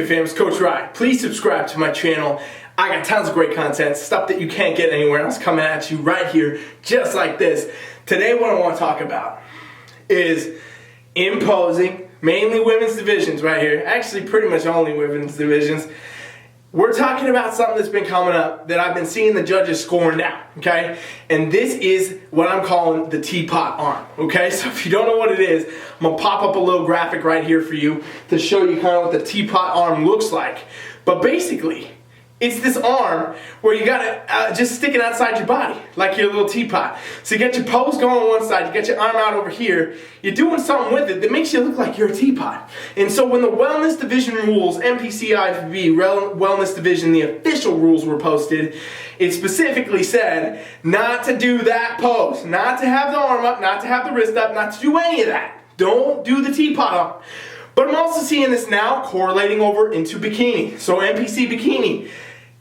good, fam? It's Coach Rye. Please subscribe to my channel. I got tons of great content, stuff that you can't get anywhere else coming at you right here, just like this. Today what I want to talk about is imposing, mainly women's divisions right here. Actually, pretty much only women's divisions. We're talking about something that's been coming up that I've been seeing the judges scoring down, okay? And this is what I'm calling the Teapot Arm, okay? So if you don't know what it is, I'm going to pop up a little graphic right here for you to show you kind of what the Teapot Arm looks like. But basically, it's this arm where you got to just stick it outside your body, like your little teapot. So you get your pose going on one side, you get your arm out over here, you're doing something with it that makes you look like you're a teapot. And so when the Wellness Division rules, NPC and IFBB Wellness Division, the official rules were posted, it specifically said not to do that pose, not to have the arm up, not to have the wrist up, not to do any of that. Don't do the teapot arm. But I'm also seeing this now correlating over into bikini. So NPC bikini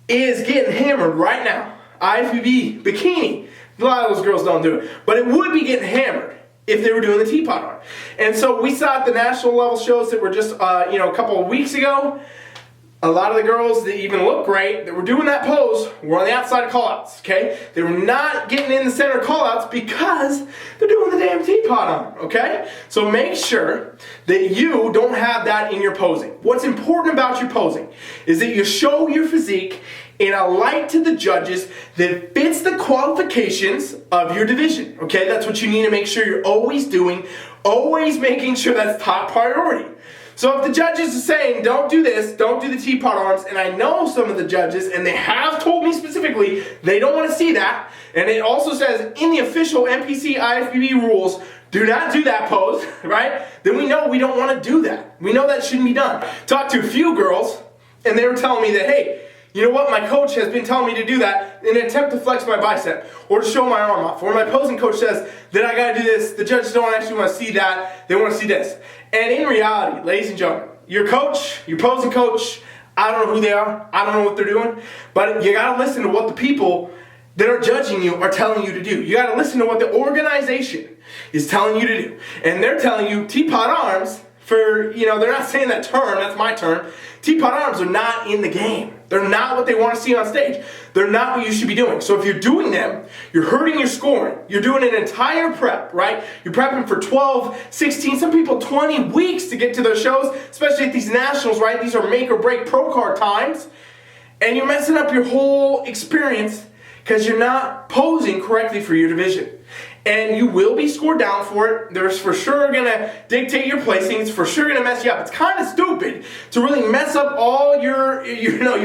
is getting hammered right now. IFBB bikini, a lot of those girls don't do it, but it would be getting hammered if they were doing the teapot arm. And so we saw at the national level shows that were just a couple of weeks ago. A lot of the girls that even look great, that were doing that pose, were on the outside of callouts, okay? They were not getting in the center of callouts because they're doing the damn teapot arm, okay? So make sure that you don't have that in your posing. What's important about your posing is that you show your physique in a light to the judges that fits the qualifications of your division, okay? That's what you need to make sure you're always doing, always making sure that's top priority. So if the judges are saying, don't do this, don't do the teapot arms, and I know some of the judges, and they have told me specifically, they don't want to see that, and it also says in the official NPC IFBB rules, do not do that pose, right? Then we know we don't want to do that. We know that shouldn't be done. Talked to a few girls, and they were telling me that, hey, you know what, my coach has been telling me to do that in an attempt to flex my bicep or to show my arm off. Or my posing coach says that I gotta do this. The judges don't actually want to see that. They want to see this. And in reality, ladies and gentlemen, your coach, your posing coach, I don't know who they are. I don't know what they're doing. But you gotta listen to what the people that are judging you are telling you to do. You gotta listen to what the organization is telling you to do. And they're telling you teapot arms for, they're not saying that term, that's my term. Teapot arms are not in the game. They're not what they want to see on stage. They're not what you should be doing. So if you're doing them, you're hurting your scoring. You're doing an entire prep, right? You're prepping for 12, 16, some people 20 weeks to get to their shows, especially at these nationals, right? These are make or break pro card times. And you're messing up your whole experience because you're not posing correctly for your division. And you will be scored down for it. There's for sure going to dictate your placing. It's for sure going to mess you up. It's kind of stupid to really mess up all your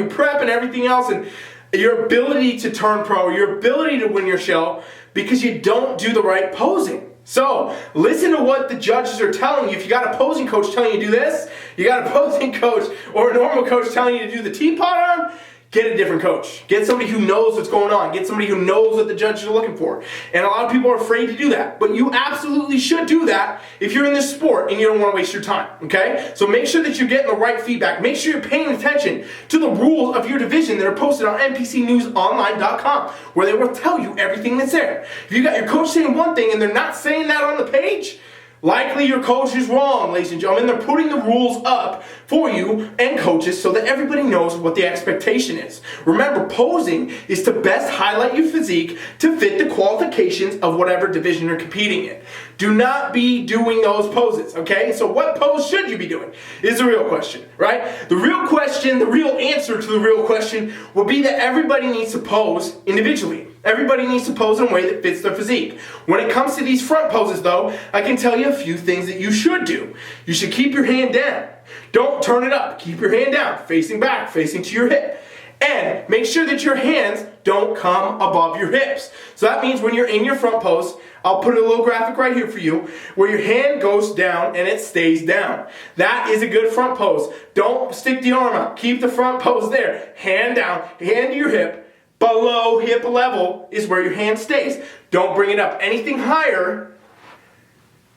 prep and everything else and your ability to turn pro, your ability to win your show because you don't do the right posing. So, listen to what the judges are telling you. If you got a posing coach telling you to do this, you got a posing coach or a normal coach telling you to do the teapot arm, get a different coach. Get somebody who knows what's going on. Get somebody who knows what the judges are looking for. And a lot of people are afraid to do that. But you absolutely should do that if you're in this sport and you don't want to waste your time. Okay? So make sure that you're getting the right feedback. Make sure you're paying attention to the rules of your division that are posted on NPCnewsonline.com, where they will tell you everything that's there. If you got your coach saying one thing and they're not saying that on the page, likely your coach is wrong, ladies and gentlemen. They're putting the rules up for you and coaches so that everybody knows what the expectation is. Remember, posing is to best highlight your physique to fit the qualifications of whatever division you're competing in. Do not be doing those poses, okay? So what pose should you be doing is the real question, right? The real question, the real answer to the real question will be that everybody needs to pose individually. Everybody needs to pose in a way that fits their physique. When it comes to these front poses, though, I can tell you a few things that you should do. You should keep your hand down. Don't turn it up. Keep your hand down, facing back, facing to your hip. And make sure that your hands don't come above your hips. So that means when you're in your front pose, I'll put a little graphic right here for you, where your hand goes down and it stays down. That is a good front pose. Don't stick the arm out. Keep the front pose there. Hand down, hand to your hip. Below hip level is where your hand stays. Don't bring it up. Anything higher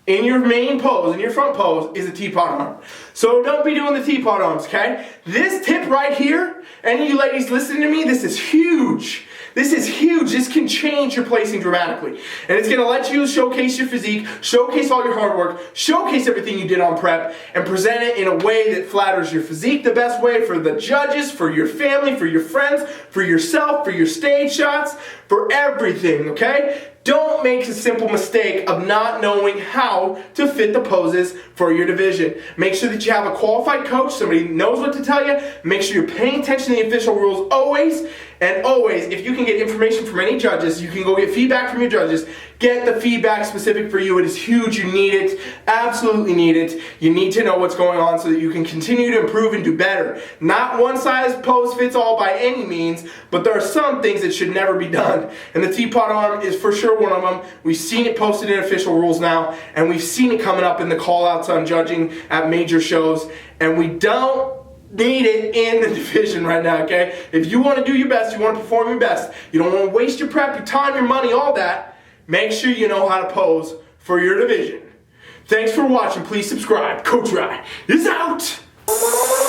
in your main pose, in your front pose, is a teapot arm. So don't be doing the teapot arms, okay? This tip right here Any of you ladies listening to me, this is huge. This is huge. This can change your placing dramatically. And it's going to let you showcase your physique, showcase all your hard work, showcase everything you did on prep, and present it in a way that flatters your physique the best way for the judges, for your family, for your friends, for yourself, for your stage shots, for everything, okay? Don't make the simple mistake of not knowing how to fit the poses for your division. Make sure that you have a qualified coach, somebody who knows what to tell you. Make sure you're paying attention to the official rules always. And always, if you can get information from any judges, you can go get feedback from your judges. Get the feedback specific for you. It is huge. You need it. Absolutely need it. You need to know what's going on so that you can continue to improve and do better. Not one size pose fits all by any means, but there are some things that should never be done. And the Teapot Arm is for sure one of them. We've seen it posted in official rules now, and we've seen it coming up in the call-outs on judging at major shows, and we don't need it in the division right now, okay? If you want to do your best, you want to perform your best, you don't want to waste your prep, your time, your money, all that, make sure you know how to pose for your division. Thanks for watching. Please subscribe. Coach Rye is out!